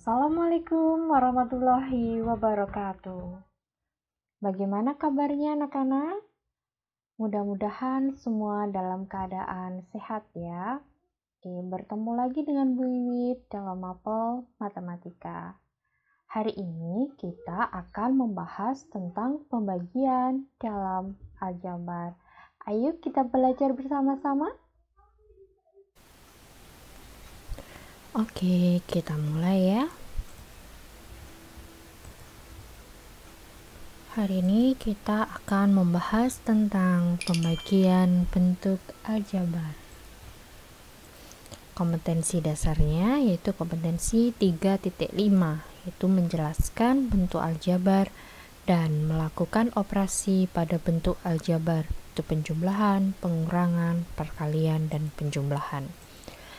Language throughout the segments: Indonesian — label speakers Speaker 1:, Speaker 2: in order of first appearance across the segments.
Speaker 1: Assalamualaikum warahmatullahi wabarakatuh. Bagaimana kabarnya anak-anak? Mudah-mudahan semua dalam keadaan sehat ya. Oke, bertemu lagi dengan Bu Wiwit dalam Mapel Matematika. Hari ini kita akan membahas tentang pembagian dalam aljabar. Ayo kita belajar bersama-sama. Oke, kita mulai ya. Hari ini kita akan membahas tentang pembagian bentuk aljabar. Kompetensi dasarnya yaitu kompetensi 3.5, yaitu menjelaskan bentuk aljabar dan melakukan operasi pada bentuk aljabar, itu penjumlahan, pengurangan, perkalian, dan penjumlahan.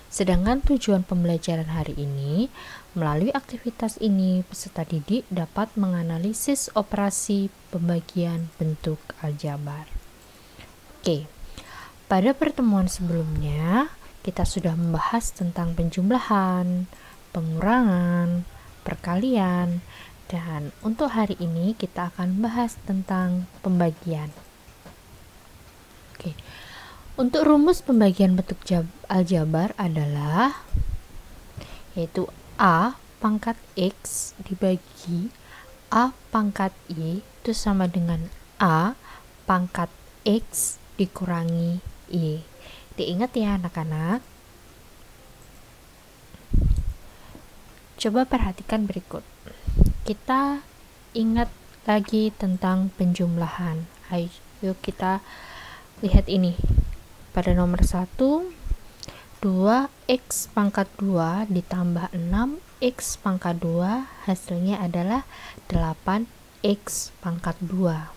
Speaker 1: Sedangkan tujuan pembelajaran hari ini, melalui aktivitas ini, peserta didik dapat menganalisis operasi pembagian bentuk aljabar. Oke, pada pertemuan sebelumnya, kita sudah membahas tentang penjumlahan, pengurangan, perkalian, dan untuk hari ini kita akan bahas tentang pembagian. Oke. Untuk rumus pembagian bentuk aljabar adalah yaitu A pangkat X dibagi A pangkat Y itu sama dengan A pangkat X dikurangi Y. Diingat ya anak-anak. Coba perhatikan berikut. Kita ingat lagi tentang penjumlahan. Ayo kita lihat ini. Pada nomor 1, 2x pangkat 2 ditambah 6x pangkat 2 hasilnya adalah 8x pangkat 2.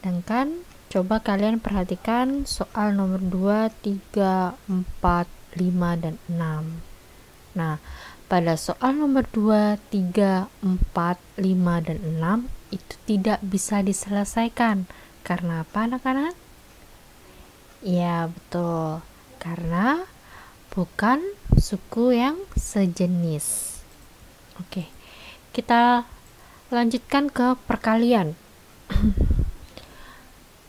Speaker 1: Sedangkan coba kalian perhatikan soal nomor 2, 3, 4, 5, dan 6. Nah, pada soal nomor 2, 3, 4, 5, dan 6 itu tidak bisa diselesaikan. Karena apa anak-anak? Ya betul, karena bukan suku yang sejenis. Oke, kita lanjutkan ke perkalian.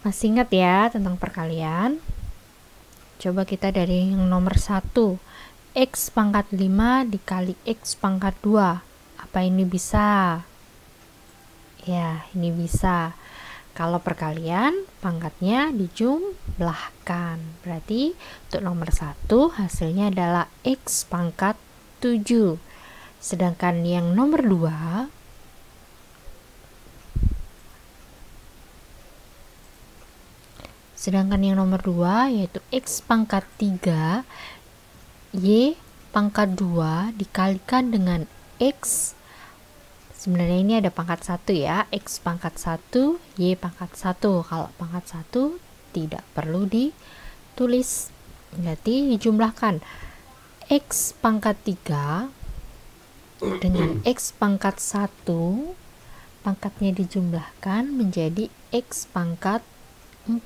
Speaker 1: Masih ingat ya tentang perkalian? Coba kita dari yang nomor 1, x pangkat 5 dikali x pangkat 2. Apa ini bisa? Ya, ini bisa. Kalau perkalian, pangkatnya dijumlahkan. Berarti untuk nomor 1 hasilnya adalah x pangkat 7. Sedangkan yang nomor 2, yaitu x pangkat 3, y pangkat 2 dikalikan dengan x. Sebenarnya ini ada pangkat 1 ya, x pangkat 1, y pangkat 1. Kalau pangkat 1 tidak perlu ditulis, berarti dijumlahkan. X pangkat 3 dengan x pangkat 1, pangkatnya dijumlahkan menjadi x pangkat 4.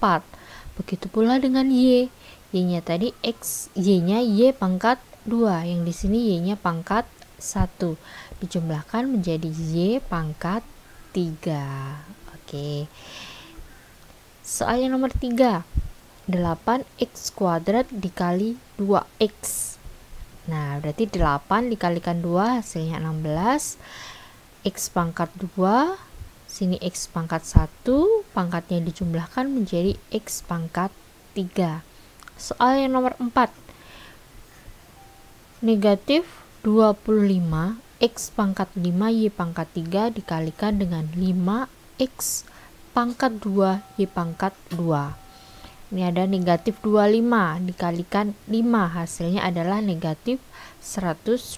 Speaker 1: Begitu pula dengan y. Y-nya tadi x, y-nya y pangkat 2, yang di sini y-nya pangkat 1 dijumlahkan menjadi y pangkat 3. Oke. Soal yang nomor 3. 8x kuadrat dikali 2x. Nah, berarti 8 dikalikan 2 hasilnya 16. X pangkat 2, sini x pangkat 1, pangkatnya dijumlahkan menjadi x pangkat 3. Soal yang nomor 4. Negatif 25 x pangkat 5 y pangkat 3 dikalikan dengan 5x pangkat 2 y pangkat 2. Ini ada negatif 25 dikalikan 5, hasilnya adalah negatif 125.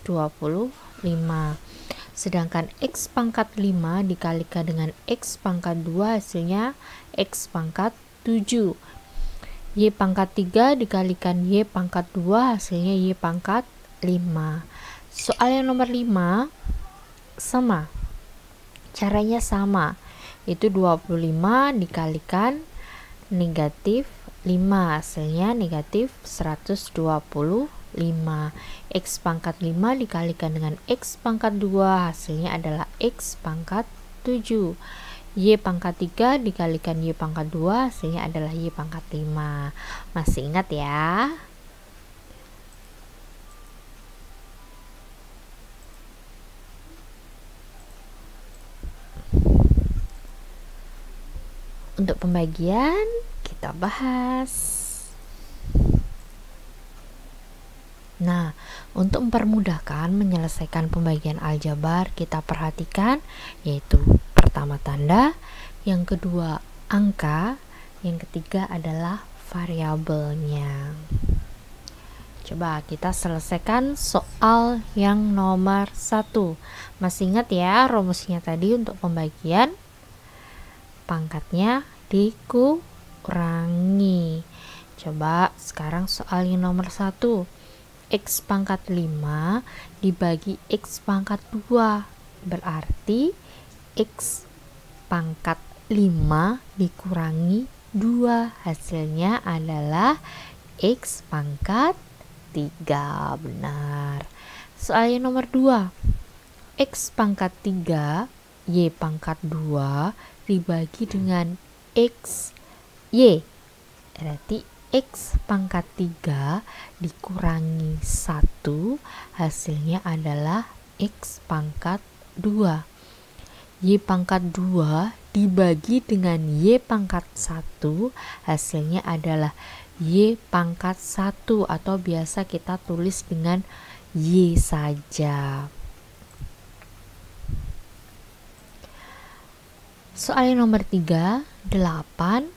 Speaker 1: Sedangkan x pangkat 5 dikalikan dengan x pangkat 2 hasilnya x pangkat 7. Y pangkat 3 dikalikan y pangkat 2 hasilnya y pangkat 5. Soal yang nomor 5 sama. Caranya sama. Itu 25 dikalikan negatif 5 hasilnya negatif 125. 5. X pangkat 5 dikalikan dengan X pangkat 2, hasilnya adalah X pangkat 7. Y pangkat 3 dikalikan Y pangkat 2, hasilnya adalah Y pangkat 5. Masih ingat ya? Untuk pembagian kita bahas. Nah, untuk mempermudahkan menyelesaikan pembagian aljabar, kita perhatikan yaitu pertama tanda, yang kedua angka, yang ketiga adalah variabelnya. Coba kita selesaikan soal yang nomor 1. Masih ingat ya rumusnya tadi untuk pembagian? Pangkatnya dikurangi. Coba sekarang soal yang nomor 1. X pangkat 5 dibagi X pangkat 2. Berarti X pangkat 5 dikurangi 2. Hasilnya adalah X pangkat 3. Benar. Soal yang nomor 2. X pangkat 3 Y pangkat 2 dibagi dengan X Y. Berarti X pangkat 3 dikurangi 1, hasilnya adalah X pangkat 2. Y pangkat 2 dibagi dengan Y pangkat 1, hasilnya adalah Y pangkat 1, atau biasa kita tulis dengan Y saja. Soal yang nomor 3, 8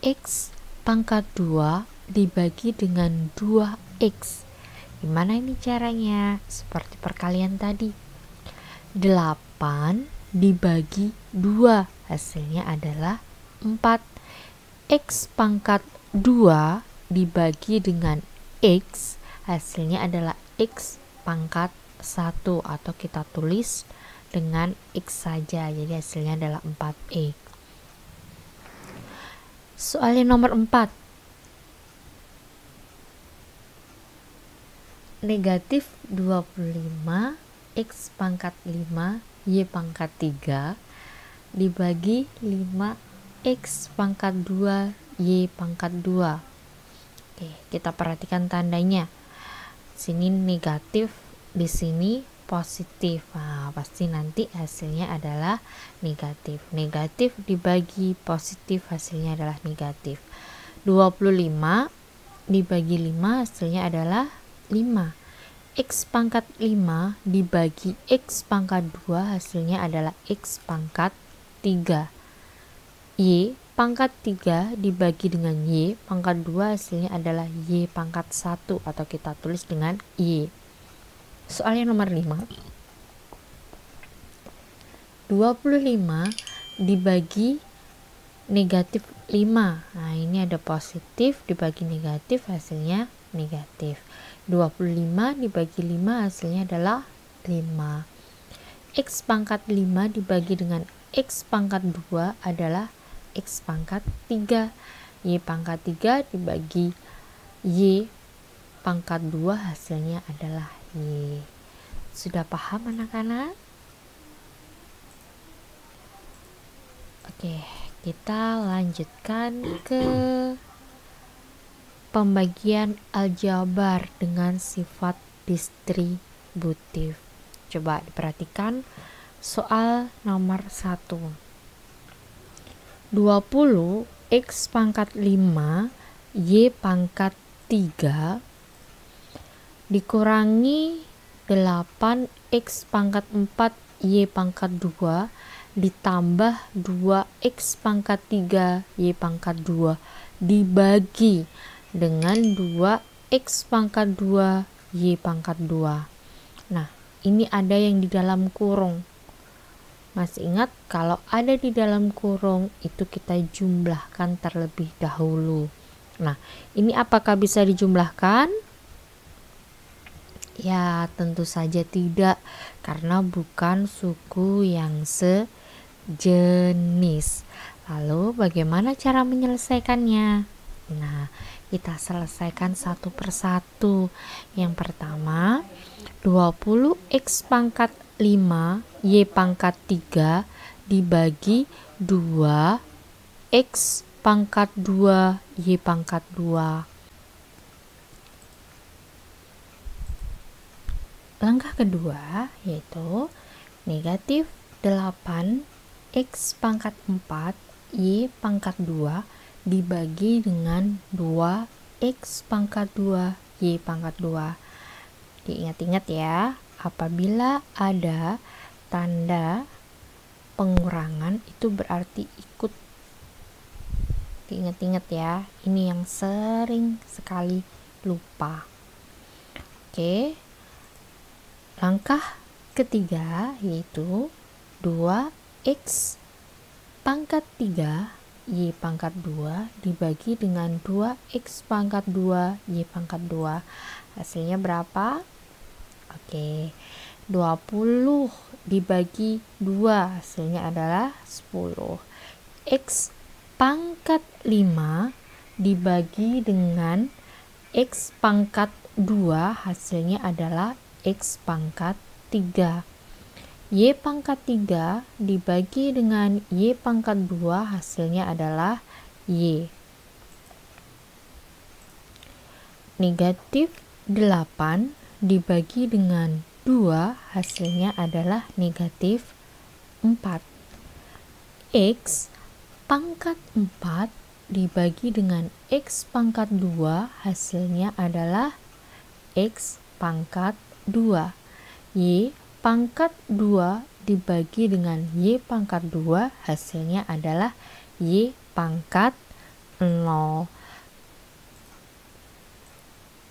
Speaker 1: X pangkat 2 dibagi dengan 2X. Gimana ini caranya? Seperti perkalian tadi. 8 dibagi 2, hasilnya adalah 4. X pangkat 2 dibagi dengan X, hasilnya adalah X pangkat 1, atau kita tulis dengan X saja, jadi hasilnya adalah 4X. Soal yang nomor 4. Negatif 25 X pangkat 5 Y pangkat 3 dibagi 5 X pangkat 2 Y pangkat 2. Oke, kita perhatikan tandanya. Sini negatif, di sini positif. Nah, pasti nanti hasilnya adalah negatif. Negatif dibagi positif, hasilnya adalah negatif. 25 dibagi 5, hasilnya adalah 5. X pangkat 5 dibagi X pangkat 2, hasilnya adalah X pangkat 3. Y pangkat 3 dibagi dengan Y pangkat 2, hasilnya adalah Y pangkat 1, atau kita tulis dengan Y. Soal yang nomor 5. 25 dibagi negatif 5. Nah, ini ada positif dibagi negatif, hasilnya negatif. 25 dibagi 5, hasilnya adalah 5. X pangkat 5 dibagi dengan X pangkat 2 adalah X pangkat 3. Y pangkat 3 dibagi Y pangkat 2, hasilnya adalah Y. Sudah paham anak-anak? Oke, kita lanjutkan ke pembagian aljabar dengan sifat distributif. Coba diperhatikan soal nomor 1. 20 X pangkat 5 Y pangkat 3 dikurangi 8 X pangkat 4 Y pangkat 2 ditambah 2X pangkat 3 Y pangkat 2 dibagi dengan 2X pangkat 2 Y pangkat 2. Nah, ini ada yang di dalam kurung. Masih ingat kalau ada di dalam kurung itu kita jumlahkan terlebih dahulu. Nah, ini apakah bisa dijumlahkan? Ya, tentu saja tidak, karena bukan suku yang sejenis. Lalu bagaimana cara menyelesaikannya? Nah, kita selesaikan satu persatu. Yang pertama, 20x pangkat 5 Y pangkat 3 dibagi 2 X pangkat 2 Y pangkat 2. Langkah kedua yaitu negatif 8 X pangkat 4 Y pangkat 2 dibagi dengan 2 X pangkat 2 Y pangkat 2. Diingat-ingat ya, apabila ada tanda pengurangan itu berarti ikut. Diingat-ingat ya, ini yang sering sekali lupa. Oke. Langkah ketiga yaitu 2x pangkat 3 Y pangkat 2 dibagi dengan 2x pangkat 2 Y pangkat 2. Hasilnya berapa? Oke, 20 dibagi 2 hasilnya adalah 10. X pangkat 5 dibagi dengan X pangkat 2 hasilnya adalah X pangkat 3. Y pangkat 3 dibagi dengan Y pangkat 2 hasilnya adalah Y. Negatif 8 dibagi dengan 2 hasilnya adalah negatif 4. X pangkat 4 dibagi dengan X pangkat 2 hasilnya adalah X pangkat 2. Y pangkat 2 dibagi dengan Y pangkat 2 hasilnya adalah Y pangkat 0.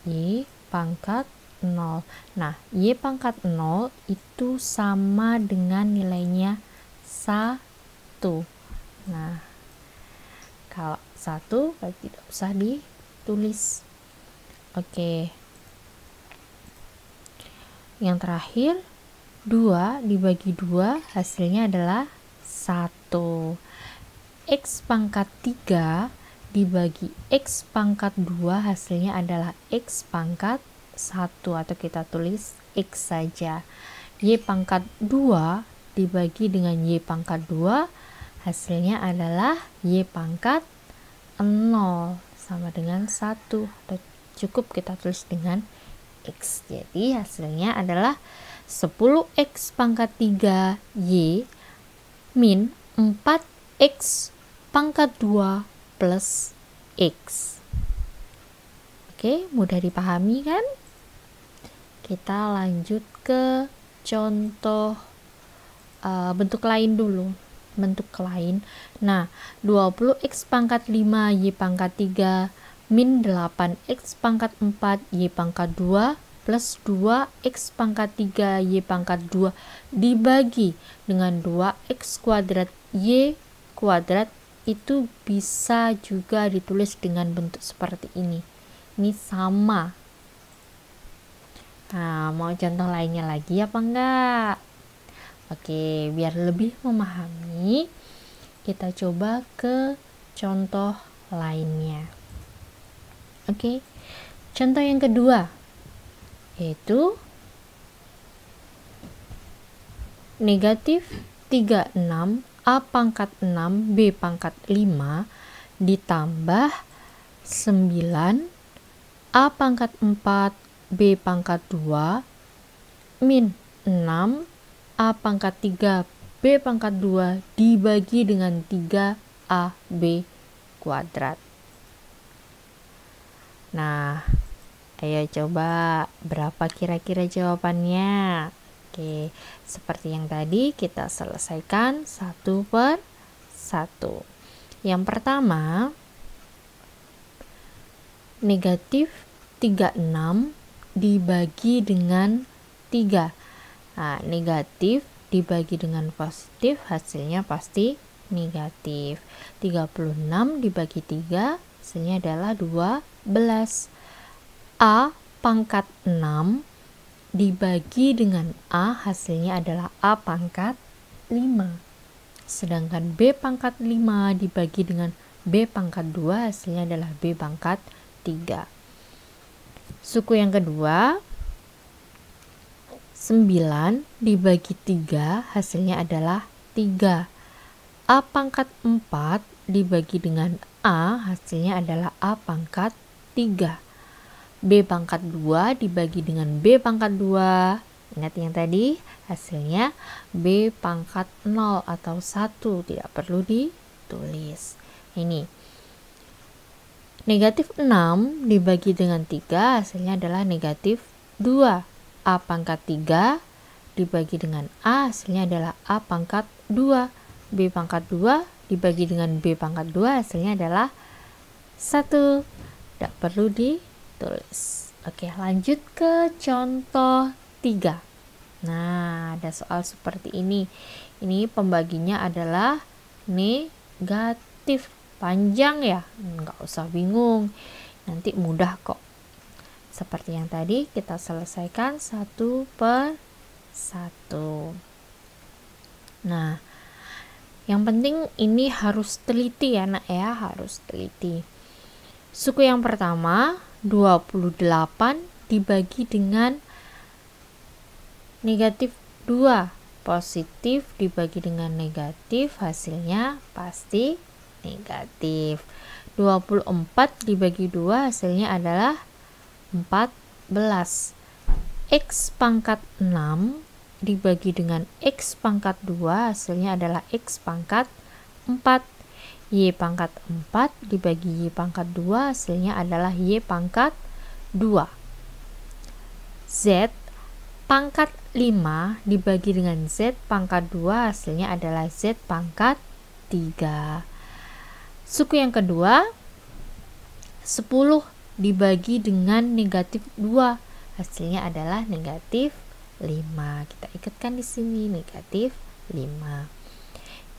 Speaker 1: Y pangkat 0. Nah, Y pangkat 0 itu sama dengan nilainya 1. Nah, kalau 1 berarti tidak usah ditulis. Oke. Yang terakhir 2 dibagi 2 hasilnya adalah 1. X pangkat 3 dibagi X pangkat 2 hasilnya adalah X pangkat 1 atau kita tulis X saja. Y pangkat 2 dibagi dengan Y pangkat 2 hasilnya adalah Y pangkat 0 sama dengan 1. Cukup kita tulis dengan X. Jadi hasilnya adalah 10x pangkat 3 Y min 4x pangkat 2 plus X. Oke, mudah dipahami kan? Kita lanjut ke contoh bentuk lain dulu. Bentuk lain. Nah, 20x pangkat 5 Y pangkat 3 min 8x pangkat 4 Y pangkat 2 plus 2x pangkat 3 Y pangkat 2 dibagi dengan 2x kuadrat Y kuadrat itu bisa juga ditulis dengan bentuk seperti ini. Ini sama. Nah, mau contoh lainnya lagi apa enggak? Oke, biar lebih memahami, kita coba ke contoh lainnya. Oke, contoh yang kedua yaitu negatif 36 A pangkat 6 B pangkat 5 ditambah 9 A pangkat 4 B pangkat 2 min 6 A pangkat 3 B pangkat 2 dibagi dengan 3AB kuadrat. Nah, ayo coba berapa kira-kira jawabannya? Oke, seperti yang tadi kita selesaikan satu per satu. Yang pertama, negatif 36 dibagi dengan 3. Nah, negatif dibagi dengan positif hasilnya pasti negatif. 36 dibagi 3 hasilnya adalah 12. A pangkat 6 dibagi dengan A hasilnya adalah A pangkat 5. Sedangkan B pangkat 5 dibagi dengan B pangkat 2 hasilnya adalah B pangkat 3. Suku yang kedua, 9 dibagi 3 hasilnya adalah 3. A pangkat 4 dibagi dengan A hasilnya adalah A pangkat 3. B pangkat 2 dibagi dengan B pangkat 2. Ingat yang tadi, hasilnya B pangkat 0 atau 1, tidak perlu ditulis. Ini negatif 6 dibagi dengan 3 hasilnya adalah negatif 2. A pangkat 3 dibagi dengan A hasilnya adalah A pangkat 2. B pangkat 2 dibagi dengan B pangkat 2 hasilnya adalah 1. Tidak perlu ditulis. Oke, lanjut ke contoh 3. Nah, ada soal seperti ini. Ini pembaginya adalah negatif. Panjang ya, nggak usah bingung, nanti mudah kok. Seperti yang tadi, kita selesaikan satu per satu. Nah, yang penting ini harus teliti ya nak ya, harus teliti. Suku yang pertama 28 dibagi dengan negatif 2, positif dibagi dengan negatif, hasilnya pasti negatif. 24 dibagi 2 hasilnya adalah 14. X pangkat 6 dibagi dengan X pangkat 2 hasilnya adalah X pangkat 4. Y pangkat 4 dibagi Y pangkat 2 hasilnya adalah Y pangkat 2. Z pangkat 5 dibagi dengan Z pangkat 2 hasilnya adalah Z pangkat 3. Suku yang kedua, 10 dibagi dengan negatif 2 hasilnya adalah negatif 5. Kita ikutkan di sini negatif 5.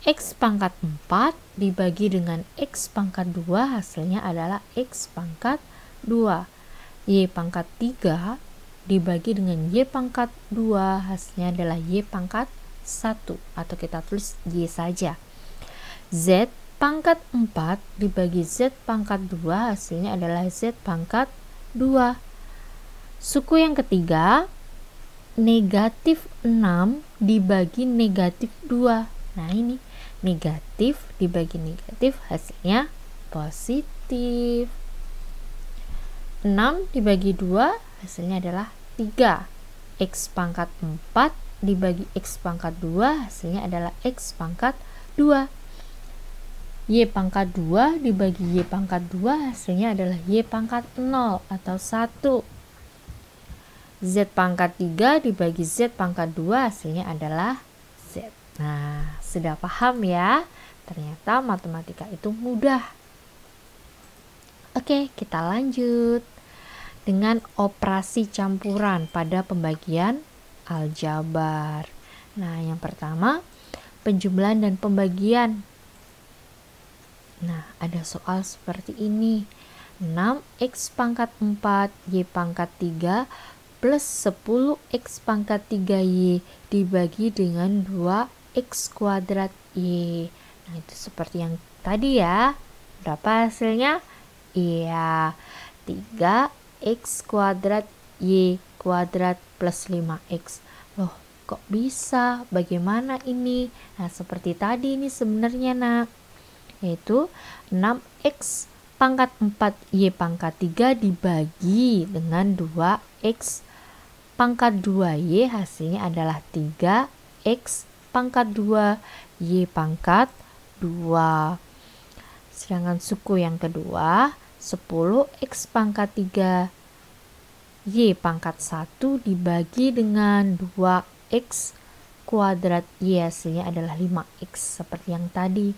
Speaker 1: X pangkat 4 dibagi dengan X pangkat 2 hasilnya adalah X pangkat 2. Y pangkat 3 dibagi dengan Y pangkat 2 hasilnya adalah Y pangkat 1, atau kita tulis Y saja. Z pangkat 4 dibagi Z pangkat 2 hasilnya adalah Z pangkat 2. Suku yang ketiga, negatif 6 dibagi negatif 2. Nah ini, negatif dibagi negatif hasilnya positif. 6 dibagi 2 hasilnya adalah 3. X pangkat 4 dibagi X pangkat 2 hasilnya adalah X pangkat 2. Y pangkat 2 dibagi Y pangkat 2 hasilnya adalah Y pangkat 0 atau 1. Z pangkat 3 dibagi Z pangkat 2 hasilnya adalah Z. Nah, sudah paham ya? Ternyata matematika itu mudah. Oke, kita lanjut dengan operasi campuran pada pembagian aljabar. Nah, yang pertama, penjumlahan dan pembagian. Nah, ada soal seperti ini. 6x pangkat 4 y pangkat 3 plus 10x pangkat 3y dibagi dengan 2x kuadrat y. Nah, itu seperti yang tadi ya. Berapa hasilnya? Iya, 3x kuadrat y kuadrat plus 5x. Loh, kok bisa? Bagaimana ini? Nah, seperti tadi ini sebenarnya nak, yaitu 6x pangkat 4 y pangkat 3 dibagi dengan 2x pangkat 2y hasilnya adalah 3x pangkat 2 y pangkat 2. Sedangkan suku yang kedua, 10x pangkat 3 y pangkat 1 dibagi dengan 2x kuadrat y hasilnya adalah 5x seperti yang tadi.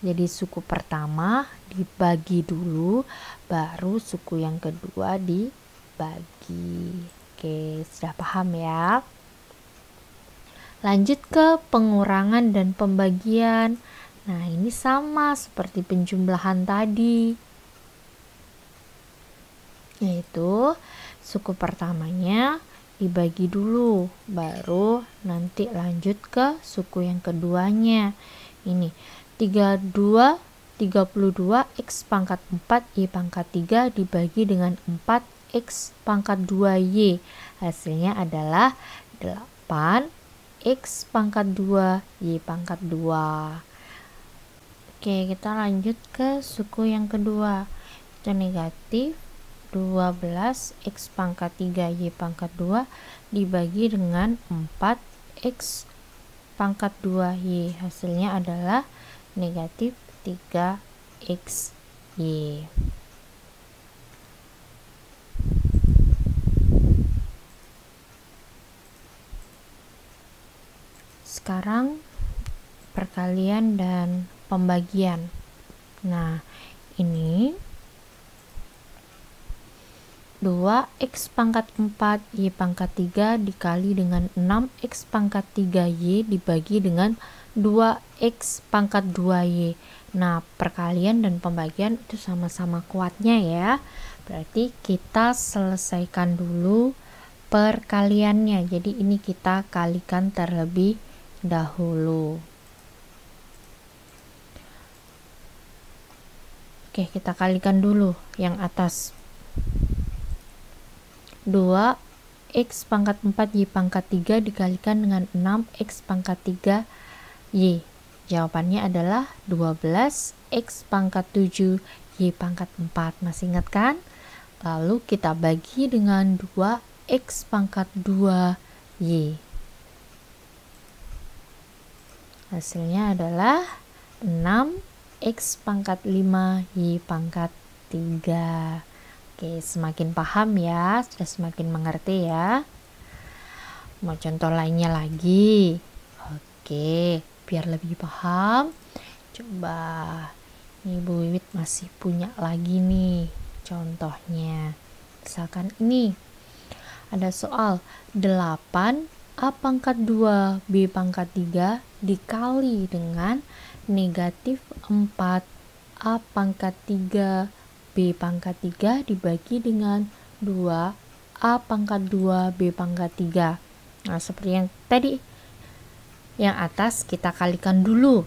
Speaker 1: Jadi suku pertama dibagi dulu, baru suku yang kedua dibagi. Oke, sudah paham ya? Lanjut ke pengurangan dan pembagian. Nah, ini sama seperti penjumlahan tadi. Yaitu suku pertamanya dibagi dulu, baru nanti lanjut ke suku yang keduanya. Ini 32 32 X pangkat 4 Y pangkat 3 dibagi dengan 4 X pangkat 2Y. Hasilnya adalah 8 X pangkat 2 Y pangkat 2. Oke, kita lanjut ke suku yang kedua. Itu negatif 12 X pangkat 3 Y pangkat 2 dibagi dengan 4 X pangkat 2 Y. Hasilnya adalah negatif 3 X Y. Sekarang perkalian dan pembagian. Nah, ini 2X pangkat 4 Y pangkat 3 dikali dengan 6X pangkat 3Y dibagi dengan 2X pangkat 2Y. Nah, perkalian dan pembagian itu sama-sama kuatnya ya. Berarti kita selesaikan dulu perkaliannya. Jadi ini kita kalikan terlebih dahulu. Oke, kita kalikan dulu yang atas. 2X pangkat 4 Y pangkat 3 dikalikan dengan 6X pangkat 3 Y. Jawabannya adalah 12X pangkat 7 Y pangkat 4. Masih ingat kan? Lalu kita bagi dengan 2X pangkat 2 Y. Hasilnya adalah 6X pangkat 5 Y pangkat 3. Oke, semakin paham ya, sudah semakin mengerti ya. Mau contoh lainnya lagi. Oke, biar lebih paham, coba Ibu Wiwit masih punya lagi nih contohnya. Misalkan ini ada soal 8 A pangkat 2 B pangkat 3 dikali dengan negatif 4 A pangkat 3 B pangkat 3 dibagi dengan 2 A pangkat 2 B pangkat 3. Nah, seperti yang tadi, yang atas kita kalikan dulu.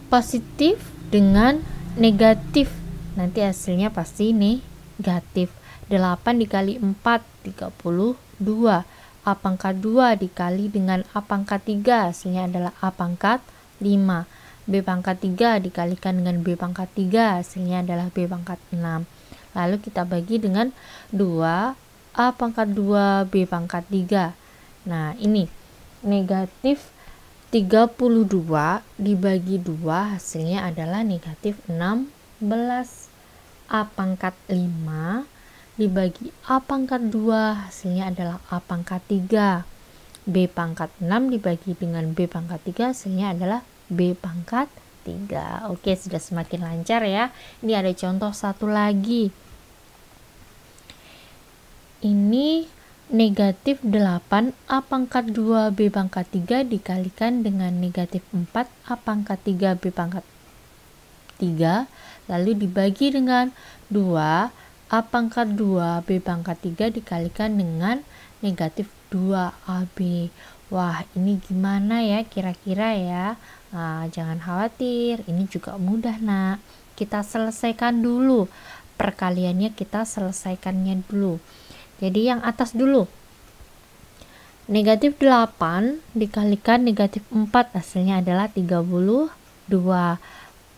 Speaker 1: Positif dengan negatif, nanti hasilnya pasti negatif. 8 dikali 4, 32. A pangkat 2 dikali dengan A pangkat 3, hasilnya adalah A pangkat 5. B pangkat 3 dikalikan dengan B pangkat 3, hasilnya adalah B pangkat 6. Lalu kita bagi dengan 2 A pangkat 2 B pangkat 3. Nah, ini negatif 32 dibagi 2, hasilnya adalah negatif 16. A pangkat 5 dibagi A pangkat 2, hasilnya adalah A pangkat 3. B pangkat 6 dibagi dengan B pangkat 3, hasilnya adalah B pangkat 3. Oke, sudah semakin lancar ya. Ini ada contoh satu lagi. Ini negatif 8 A pangkat 2 B pangkat 3 dikalikan dengan negatif 4 A pangkat 3 B pangkat 3, lalu dibagi dengan 2 A pangkat 2 B pangkat 3 dikalikan dengan negatif 2 AB. Wah, ini gimana ya kira-kira ya? Nah, jangan khawatir, ini juga mudah nak. Kita selesaikan dulu perkaliannya, kita selesaikannya dulu. Jadi yang atas dulu, negatif 8 dikalikan negatif 4, hasilnya adalah 32.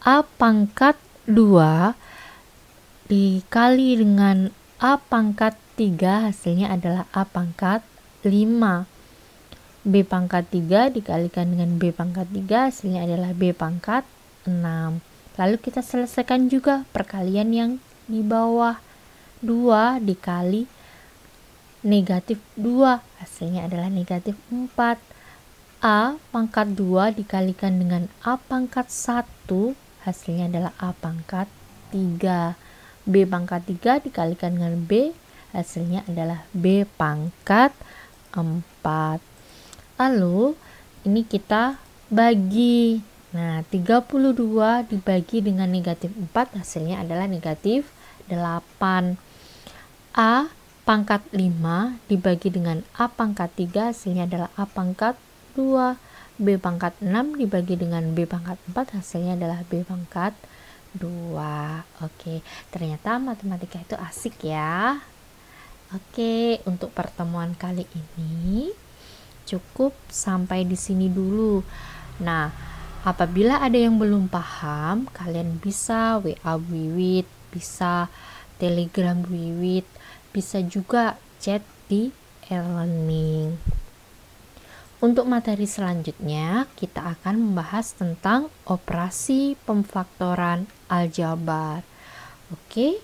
Speaker 1: A pangkat 2 dikali dengan A pangkat 3, hasilnya adalah A pangkat 5. B pangkat 3 dikalikan dengan B pangkat 3, hasilnya adalah B pangkat 6. Lalu kita selesaikan juga perkalian yang di bawah. 2 dikali negatif 2, hasilnya adalah negatif 4. A pangkat 2 dikalikan dengan A pangkat 1, hasilnya adalah A pangkat 3. B pangkat 3 dikalikan dengan B, hasilnya adalah B pangkat 4. Lalu ini kita bagi. Nah, 32 dibagi dengan negatif 4, hasilnya adalah negatif 8. A pangkat 5 dibagi dengan A pangkat 3, hasilnya adalah A pangkat 2. B pangkat 6 dibagi dengan B pangkat 4 hasilnya adalah B pangkat 2. Oke, ternyata matematika itu asik ya. Oke, untuk pertemuan kali ini cukup sampai di sini dulu. Nah, apabila ada yang belum paham, kalian bisa WA Wiwit, bisa Telegram Wiwit, bisa juga chat di e-learning. Untuk materi selanjutnya, kita akan membahas tentang operasi pemfaktoran aljabar. Oke,